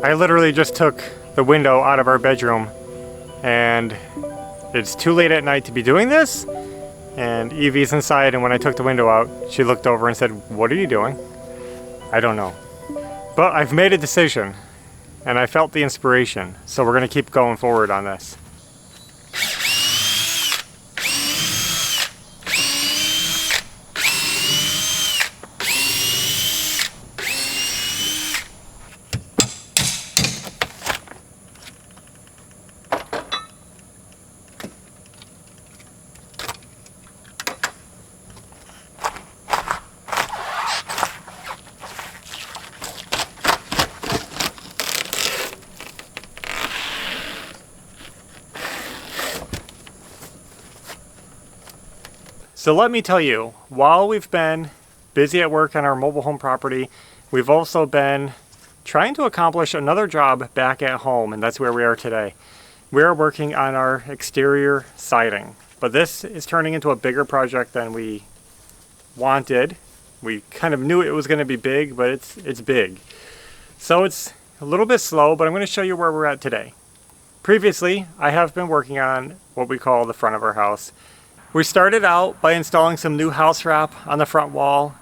I literally just took the window out of our bedroom, and it's too late at night to be doing this. And Evie's inside, and when I took the window out, she looked over and said, "What are you doing?" I don't know. But I've made a decision, and I felt the inspiration, so we're gonna keep going forward on this. So let me tell you, while we've been busy at work on our mobile home property, we've also been trying to accomplish another job back at home, and that's where we are today. We are working on our exterior siding, but this is turning into a bigger project than we wanted. We kind of knew it was going to be big, but it's big. So it's a little bit slow, but I'm going to show you where we're at today. Previously, I have been working on what we call the front of our house. We started out by installing some new house wrap on the front wall.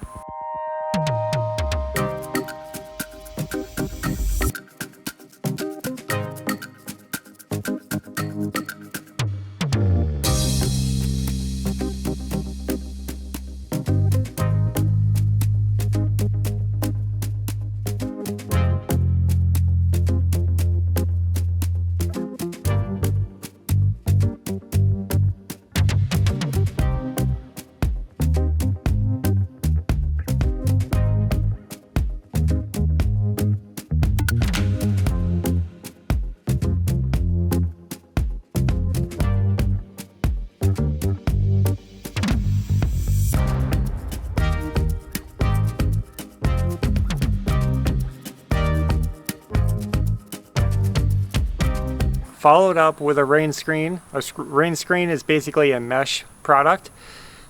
Followed up with a rain screen. A rain screen is basically a mesh product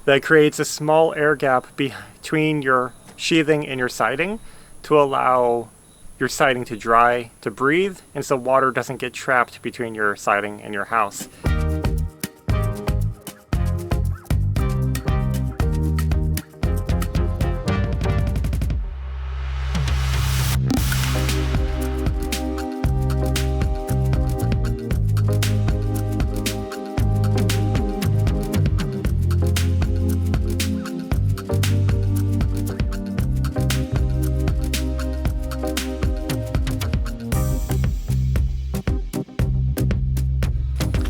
that creates a small air gap between your sheathing and your siding to allow your siding to dry, to breathe, and so water doesn't get trapped between your siding and your house.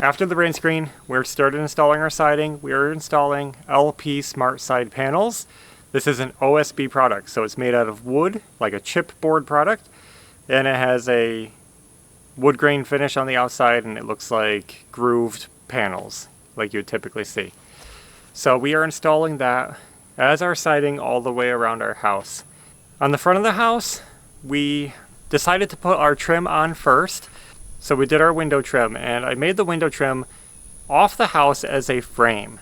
After the rain screen, we started installing our siding. We are installing LP Smart Side panels. This is an OSB product, so it's made out of wood, like a chipboard product, and it has a wood grain finish on the outside, and it looks like grooved panels, like you would typically see. So we are installing that as our siding all the way around our house. On the front of the house, we decided to put our trim on first. So we did our window trim, and I made the window trim off the house as a frame.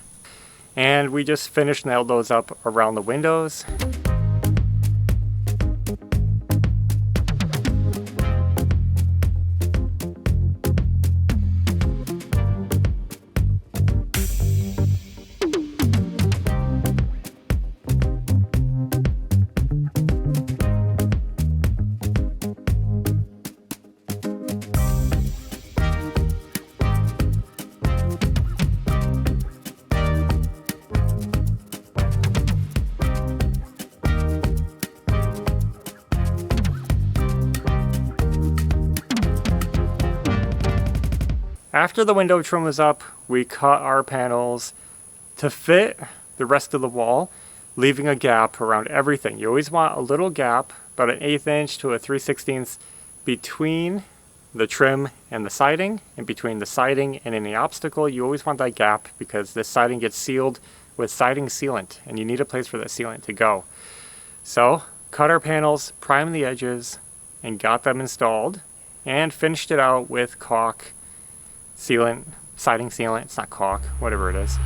And we just nailed those up around the windows. After the window trim was up, we cut our panels to fit the rest of the wall, leaving a gap around everything. You always want a little gap, about an 1/8 inch to a 3/16 between the trim and the siding, and between the siding and any obstacle. You always want that gap because this siding gets sealed with siding sealant, and you need a place for that sealant to go. So, cut our panels, primed the edges, and got them installed, and finished it out with caulk sealant, siding sealant. It's not caulk, whatever it is.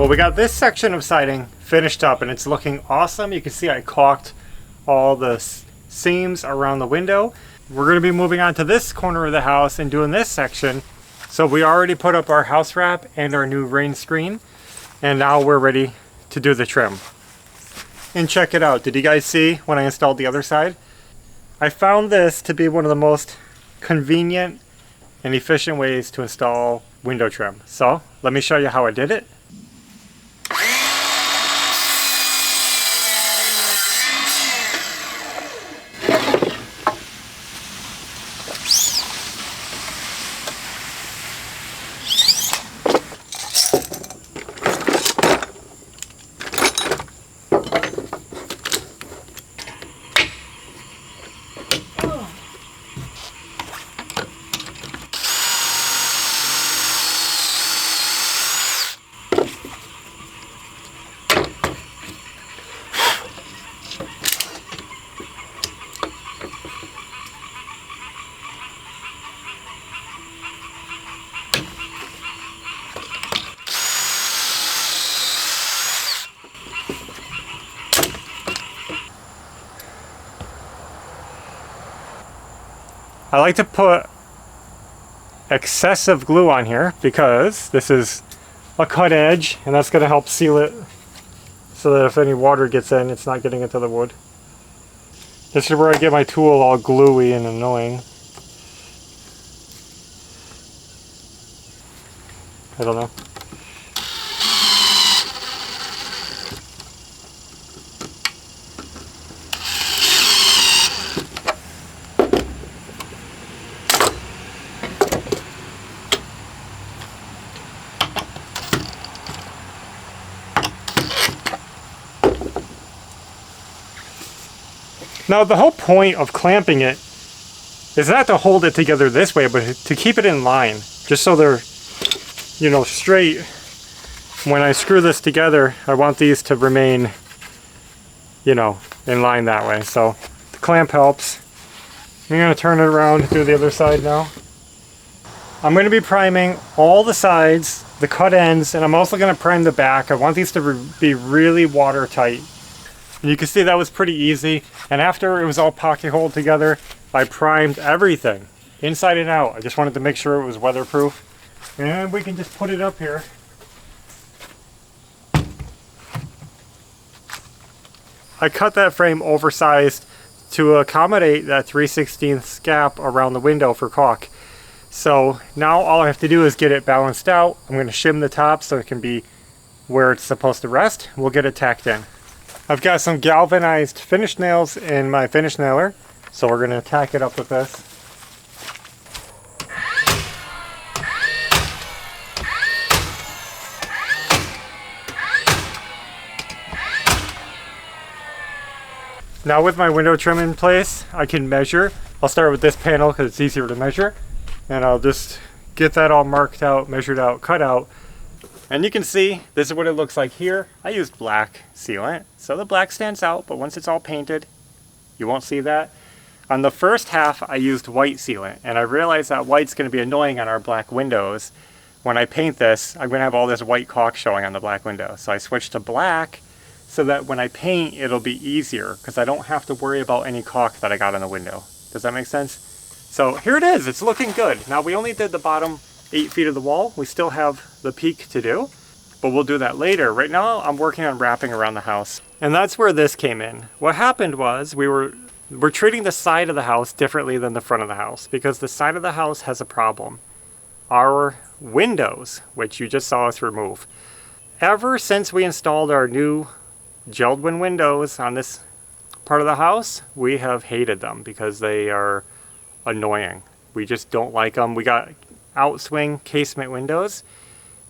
Well, we got this section of siding finished up and it's looking awesome. You can see I caulked all the seams around the window. We're going to be moving on to this corner of the house and doing this section. So we already put up our house wrap and our new rain screen, and now we're ready to do the trim. And check it out. Did you guys see when I installed the other side? I found this to be one of the most convenient and efficient ways to install window trim. So let me show you how I did it. I like to put excessive glue on here because this is a cut edge and that's going to help seal it so that if any water gets in, it's not getting into the wood. This is where I get my tool all gluey and annoying. I don't know. Now the whole point of clamping it is not to hold it together this way, but to keep it in line, just so they're, you know, straight. When I screw this together, I want these to remain, you know, in line that way. So the clamp helps. I'm going to turn it around and do the other side now. I'm going to be priming all the sides, the cut ends, and I'm also going to prime the back. I want these to be really watertight. And you can see that was pretty easy. And after it was all pocket holed together, I primed everything inside and out. I just wanted to make sure it was weatherproof. And we can just put it up here. I cut that frame oversized to accommodate that 3/16 gap around the window for caulk. So now all I have to do is get it balanced out. I'm going to shim the top so it can be where it's supposed to rest. We'll get it tacked in. I've got some galvanized finish nails in my finish nailer, so we're going to tack it up with this. Now with my window trim in place, I can measure. I'll start with this panel because it's easier to measure, and I'll just get that all marked out, measured out, cut out. And you can see, this is what it looks like here. I used black sealant, so the black stands out, but once it's all painted, you won't see that. On the first half, I used white sealant, and I realized that white's going to be annoying on our black windows. When I paint this, I'm going to have all this white caulk showing on the black window. So I switched to black so that when I paint, it'll be easier, because I don't have to worry about any caulk that I got on the window. Does that make sense? So here it is, it's looking good. Now we only did the bottom 8 feet of the wall. We still have the peak to do, but we'll do that later. Right now I'm working on wrapping around the house, and that's where this came in. What happened was we're treating the side of the house differently than the front of the house because the side of the house has a problem. Our windows, which you just saw us remove, ever since we installed our new JELD-WIN windows on this part of the house, we have hated them because they are annoying. We just don't like them. We got outswing casement windows,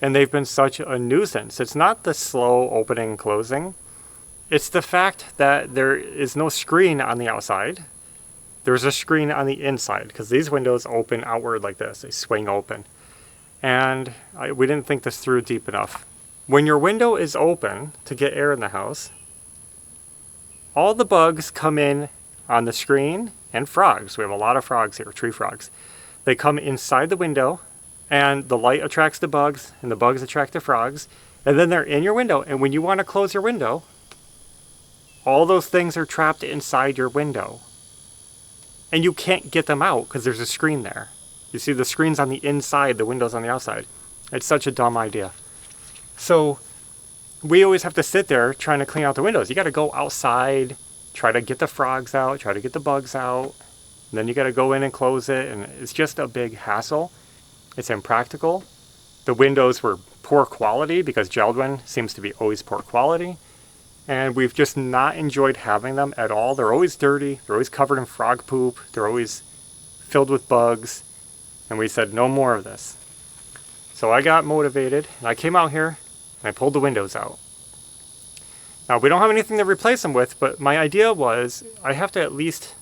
and they've been such a nuisance. It's not the slow opening and closing. It's the fact that there is no screen on the outside. There's a screen on the inside because these windows open outward like this. They swing open. And we didn't think this through deep enough. When your window is open to get air in the house, all the bugs come in on the screen, and frogs. We have a lot of frogs here, tree frogs. They come inside the window, and the light attracts the bugs, and the bugs attract the frogs, And then they're in your window. And when you want to close your window, all those things are trapped inside your window. And you can't get them out because there's a screen there. You see the screen's on the inside, the window's on the outside. It's such a dumb idea. So we always have to sit there trying to clean out the windows. You got to go outside, try to get the frogs out, try to get the bugs out. And then you got to go in and close it. And it's just a big hassle. It's impractical. The windows were poor quality because JELD-WEN seems to be always poor quality. And we've just not enjoyed having them at all. They're always dirty. They're always covered in frog poop. They're always filled with bugs. And we said, no more of this. So I got motivated and I came out here and I pulled the windows out. Now we don't have anything to replace them with, but my idea was I have to at least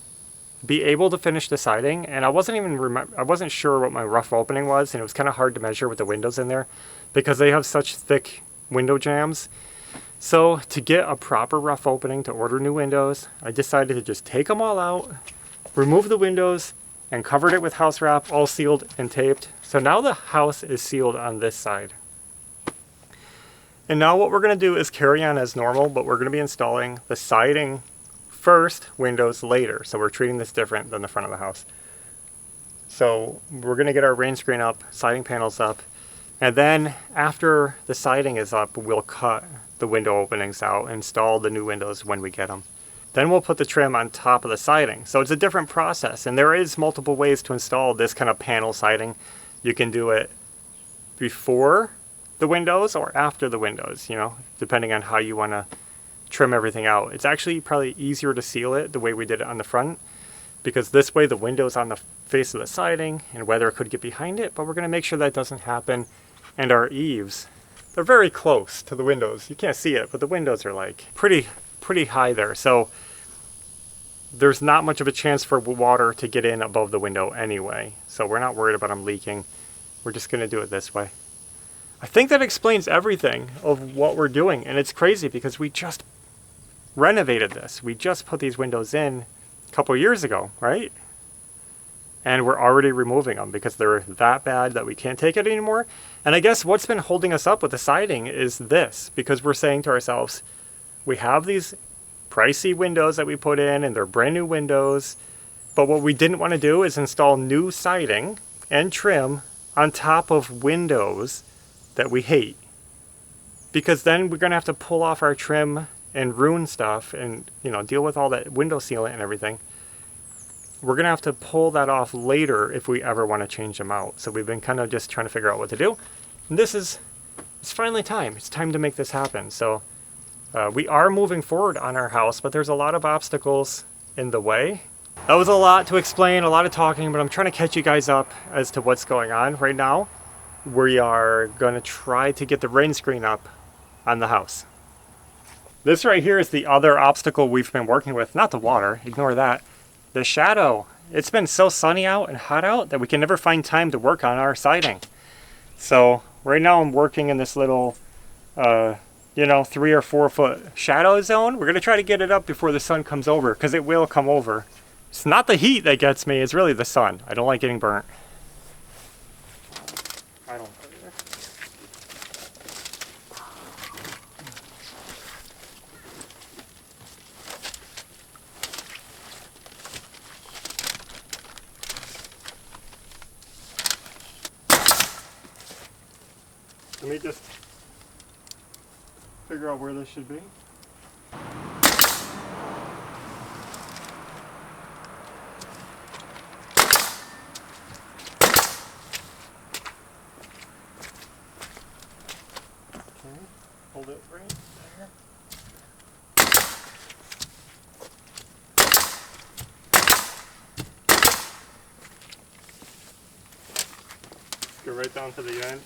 be able to finish the siding. And I wasn't sure what my rough opening was, and it was kind of hard to measure with the windows in there because they have such thick window jambs. So to get a proper rough opening to order new windows, I decided to just take them all out, remove the windows, and covered it with house wrap, all sealed and taped. So now the house is sealed on this side. And now what we're going to do is carry on as normal, but we're going to be installing the siding first, windows later. So we're treating this different than the front of the house. So we're going to get our rain screen up, siding panels up, and then after the siding is up, we'll cut the window openings out, install the new windows when we get them. Then we'll put the trim on top of the siding. So it's a different process, and there is multiple ways to install this kind of panel siding. You can do it before the windows or after the windows, you know, depending on how you want to trim everything out. It's actually probably easier to seal it the way we did it on the front, because this way the window's on the face of the siding and weather could get behind it, but we're going to make sure that doesn't happen. And our eaves, they're very close to the windows. You can't see it, but the windows are like pretty high there. So there's not much of a chance for water to get in above the window anyway. So we're not worried about them leaking. We're just going to do it this way. I think that explains everything of what we're doing. And it's crazy because we just renovated this. We just put these windows in a couple years ago, right? And we're already removing them because they're that bad that we can't take it anymore. And I guess what's been holding us up with the siding is this, because we're saying to ourselves, we have these pricey windows that we put in and they're brand new windows, but what we didn't want to do is install new siding and trim on top of windows that we hate, because then we're going to have to pull off our trim and ruin stuff and, you know, deal with all that window sealant and everything. We're going to have to pull that off later if we ever want to change them out. So we've been kind of just trying to figure out what to do. And it's finally time. It's time to make this happen. So we are moving forward on our house, but there's a lot of obstacles in the way. That was a lot to explain, a lot of talking, but I'm trying to catch you guys up as to what's going on right now. We are going to try to get the rain screen up on the house. This right here is the other obstacle we've been working with. Not the water, ignore that. The shadow. It's been so sunny out and hot out that we can never find time to work on our siding. So right now I'm working in this little, 3 or 4 foot shadow zone. We're going to try to get it up before the sun comes over, because it will come over. It's not the heat that gets me, it's really the sun. I don't like getting burnt. I don't. Let me just figure out where this should be. Okay, hold it right there. Go right down to the end.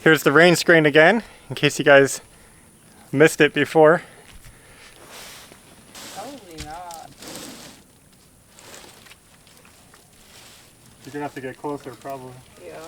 Here's the rain screen again, in case you guys missed it before. Probably not. You're gonna have to get closer, probably. Yeah.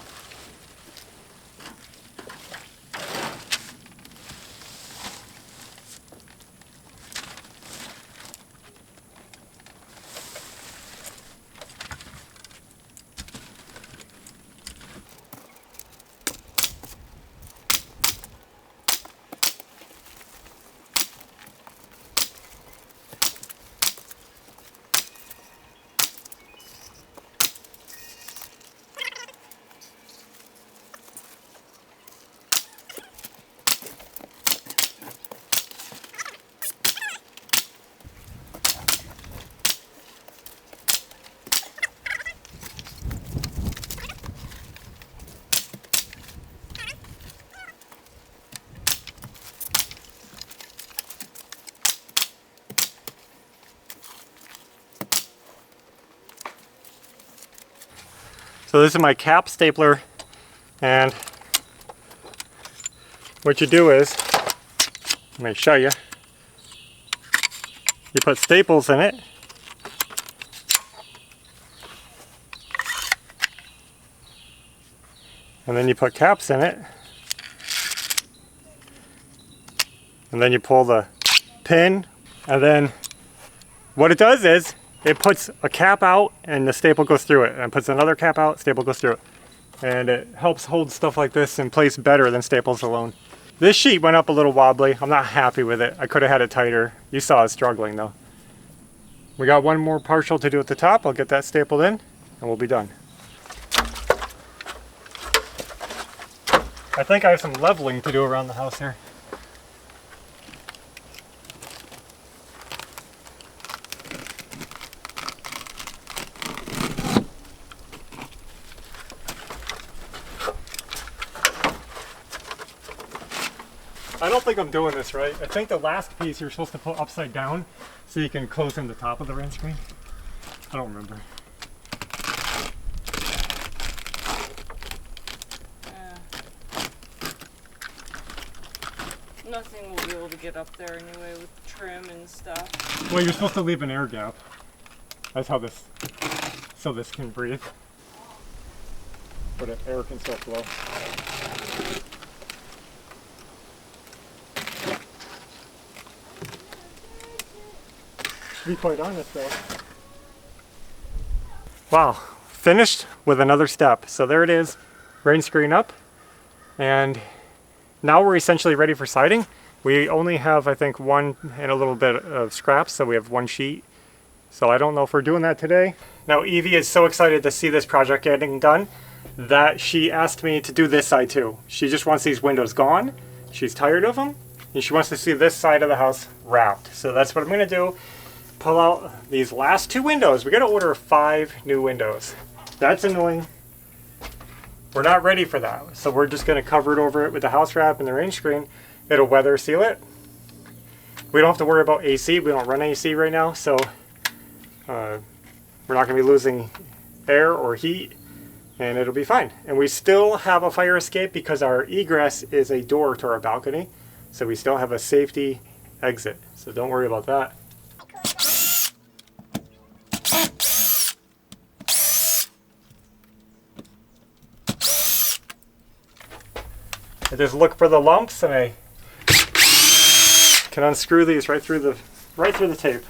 So this is my cap stapler, and what you do is, let me show you. You put staples in it. And then you put caps in it. And then you pull the pin, and then what it does is it puts a cap out and the staple goes through it, and it puts another cap out, staple goes through it, and it helps hold stuff like this in place better than staples alone. This sheet went up a little wobbly. I'm not happy with it. I could have had it tighter. You saw it struggling though. We got one more partial to do at the top. I'll get that stapled in and we'll be done. I think I have some leveling to do around the house here. I don't think I'm doing this right. I think the last piece you're supposed to put upside down so you can close in the top of the rain screen. I don't remember. Nothing will be able to get up there anyway with trim and stuff. Well, you're supposed to leave an air gap. That's how this, so this can breathe. But air can still flow. To be quite honest though. Wow, finished with another step. So there it is, rain screen up. And now we're essentially ready for siding. We only have, I think, one and a little bit of scraps, so we have one sheet. So I don't know if we're doing that today. Now Evie is so excited to see this project getting done that she asked me to do this side too. She just wants these windows gone. She's tired of them, and she wants to see this side of the house wrapped. So that's what I'm gonna do. Pull out these last two windows. We gotta order 5 new windows. That's annoying. We're not ready for that. So we're just gonna cover it over it with the house wrap and the rain screen. It'll weather seal it. We don't have to worry about AC. We don't run AC right now, so we're not gonna be losing air or heat, and it'll be fine. And we still have a fire escape because our egress is a door to our balcony. So we still have a safety exit. So don't worry about that. I just look for the lumps and I can unscrew these right through the tape.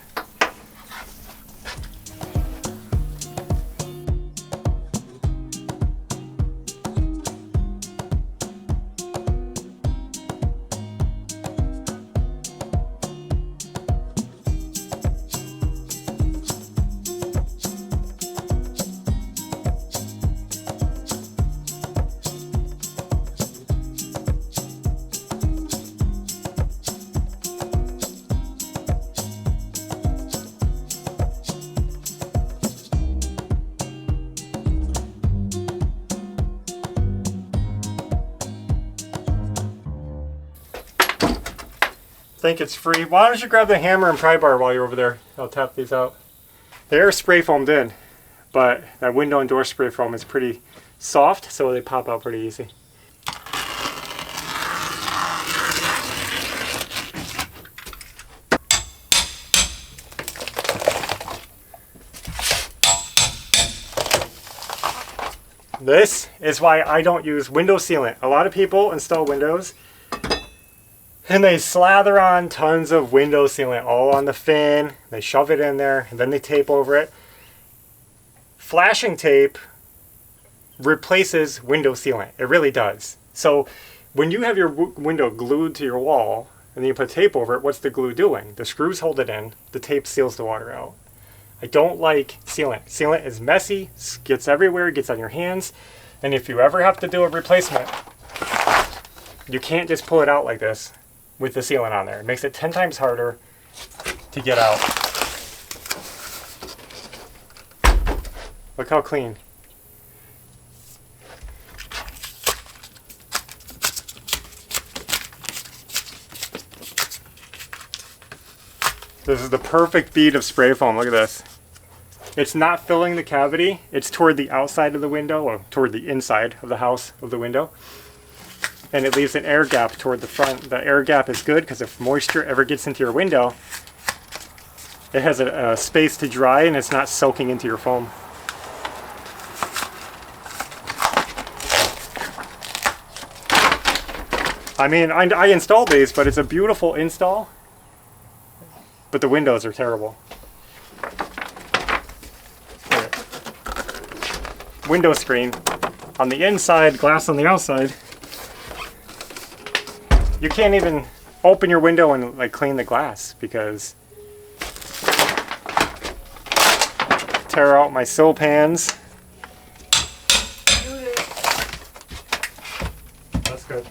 Think it's free. Why don't you grab the hammer and pry bar while you're over there? I'll tap these out. They are spray foamed in, but that window and door spray foam is pretty soft, so they pop out pretty easy. This is why I don't use window sealant. A lot of people install windows and they slather on tons of window sealant all on the fin. They shove it in there and then they tape over it. Flashing tape replaces window sealant. It really does. So when you have your window glued to your wall and then you put tape over it, what's the glue doing? The screws hold it in. The tape seals the water out. I don't like sealant. Sealant is messy, gets everywhere, gets on your hands. And if you ever have to do a replacement, you can't just pull it out like this with the sealant on there. It makes it 10 times harder to get out. Look how clean. This is the perfect bead of spray foam. Look at this. It's not filling the cavity. It's toward the outside of the window, or toward the inside of the house of the window. And it leaves an air gap toward the front. The air gap is good because if moisture ever gets into your window, it has a space to dry and it's not soaking into your foam. I mean, I installed these, but it's a beautiful install. But the windows are terrible. Window screen on the inside, glass on the outside. You can't even open your window and like clean the glass because tear out my sill pans. That's good.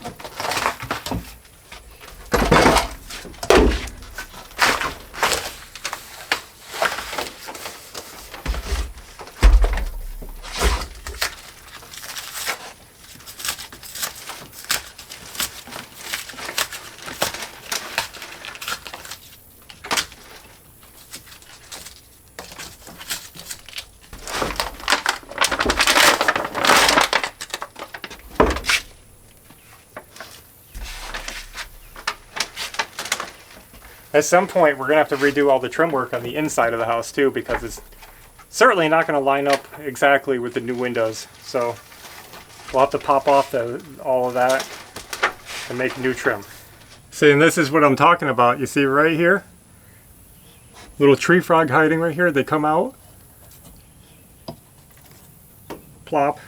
At some point, we're going to have to redo all the trim work on the inside of the house too, because it's certainly not going to line up exactly with the new windows. So we'll have to pop off all of that and make new trim. See, and this is what I'm talking about. You see right here? Little tree frog hiding right here. They come out. Plop.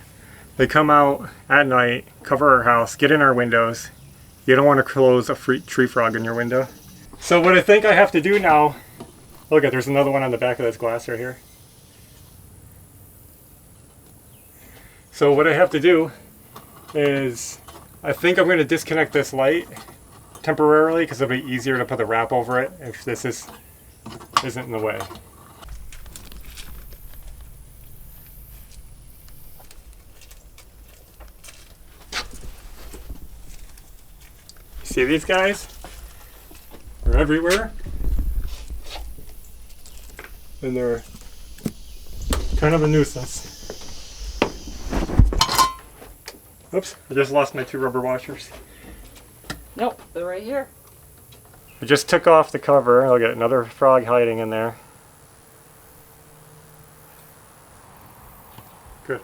They come out at night, cover our house, get in our windows. You don't want to close a tree frog in your window. So what I think I have to do now, look at, there's another one on the back of this glass right here. So what I have to do is, I think I'm going to disconnect this light temporarily because it'll be easier to put the wrap over it if this isn't in the way. See these guys? They're everywhere, and they're kind of a nuisance. Oops, I just lost my 2 rubber washers. Nope, they're right here. I just took off the cover. I'll get another frog hiding in there. Good.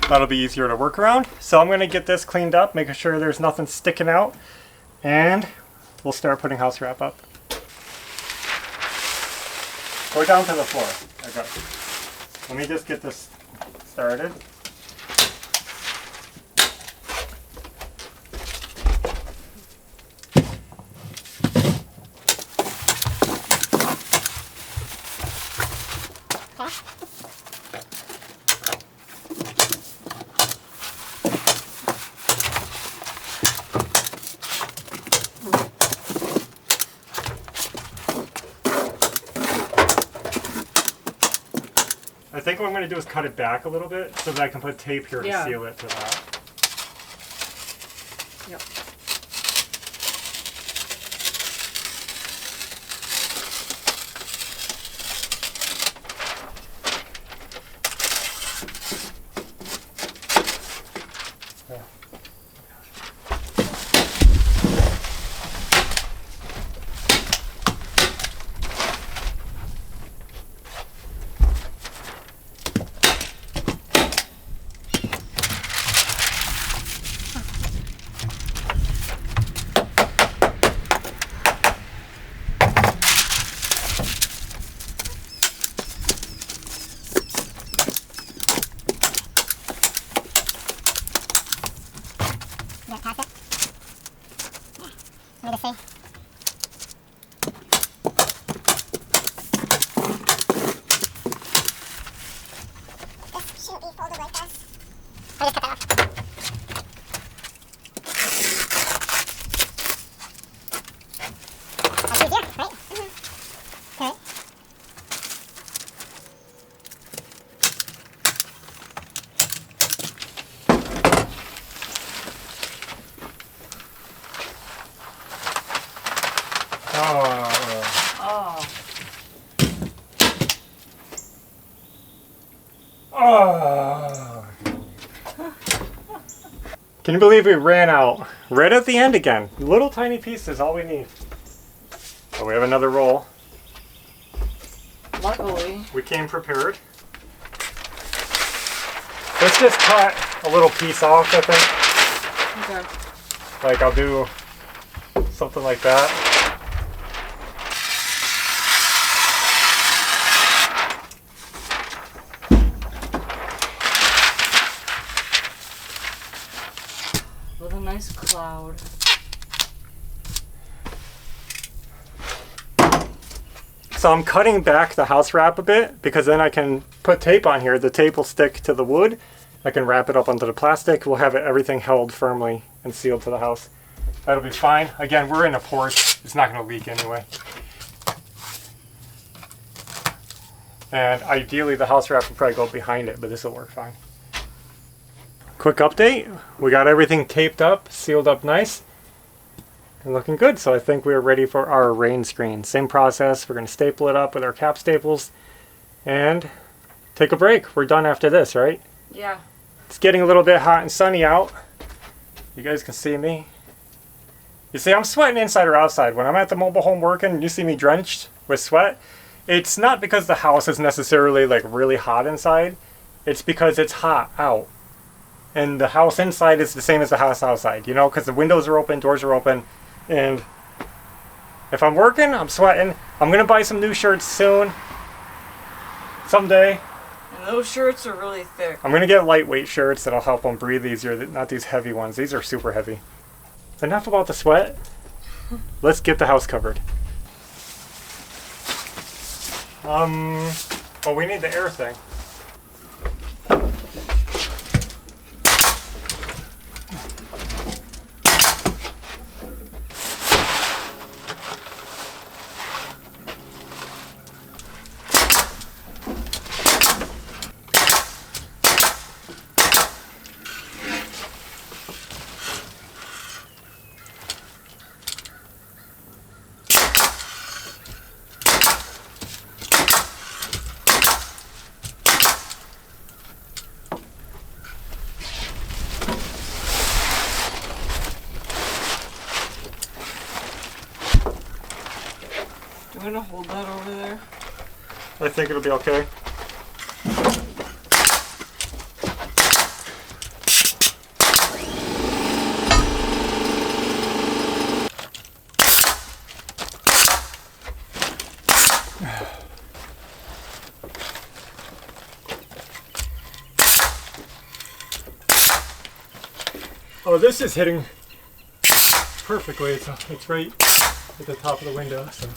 That'll be easier to work around. So I'm going to get this cleaned up, making sure there's nothing sticking out, and we'll start putting house wrap up. Go down to the floor. Okay. Let me just get this started. I think what I'm going to do is cut it back a little bit so that I can put tape here to seal it to that. Yep. Can you believe we ran out right at the end again? Little tiny pieces, all we need. Oh, we have another roll. Luckily. We came prepared. Let's just cut a little piece off, I think. Okay. Like I'll do something like that. With a nice cloud. So I'm cutting back the house wrap a bit because then I can put tape on here. The tape will stick to the wood. I can wrap it up onto the plastic. We'll have everything held firmly and sealed to the house. That'll be fine. Again, we're in a porch. It's not going to leak anyway. And ideally the house wrap will probably go behind it, but this will work fine. Quick update. We got everything taped up, sealed up nice. And looking good, so I think we're ready for our rain screen. Same process, we're going to staple it up with our cap staples and take a break. We're done after this, right? Yeah. It's getting a little bit hot and sunny out. You guys can see me. You see, I'm sweating inside or outside. When I'm at the mobile home working and you see me drenched with sweat, it's not because the house is necessarily like really hot inside. It's because it's hot out. And the house inside is the same as the house outside, you know, because the windows are open, doors are open. And if I'm working, I'm sweating. I'm going to buy some new shirts soon. Someday. And those shirts are really thick. I'm going to get lightweight shirts that'll help them breathe easier, not these heavy ones. These are super heavy. Enough about the sweat. Let's get the house covered. Well, we need the air thing. Do you want to hold that over there? I think it'll be okay. Oh, this is hitting perfectly. It's right at the top of the window. So.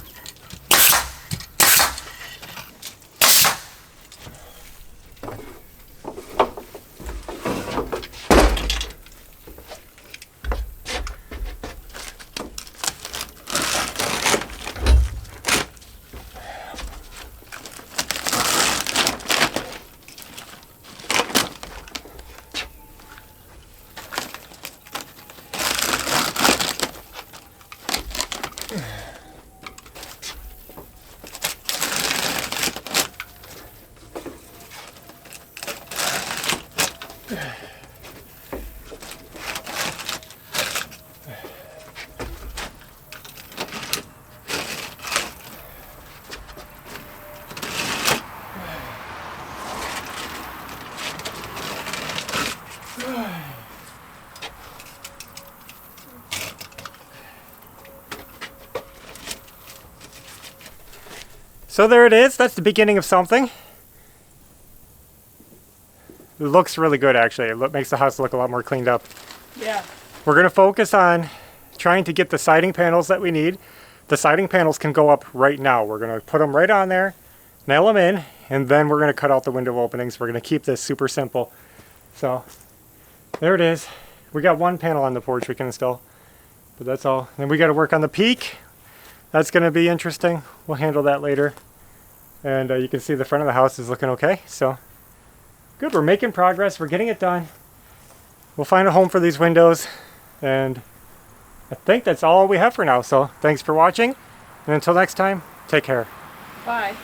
So there it is. That's the beginning of something. It looks really good, actually. It makes the house look a lot more cleaned up. Yeah. We're going to focus on trying to get the siding panels that we need. The siding panels can go up right now. We're going to put them right on there, nail them in, and then we're going to cut out the window openings. We're going to keep this super simple. So there it is. We got one panel on the porch we can install, but that's all. Then we got to work on the peak. That's going to be interesting. We'll handle that later. And you can see the front of the house is looking okay. So good, we're making progress. We're getting it done. We'll find a home for these windows. And I think that's all we have for now. So thanks for watching. And until next time, take care. Bye.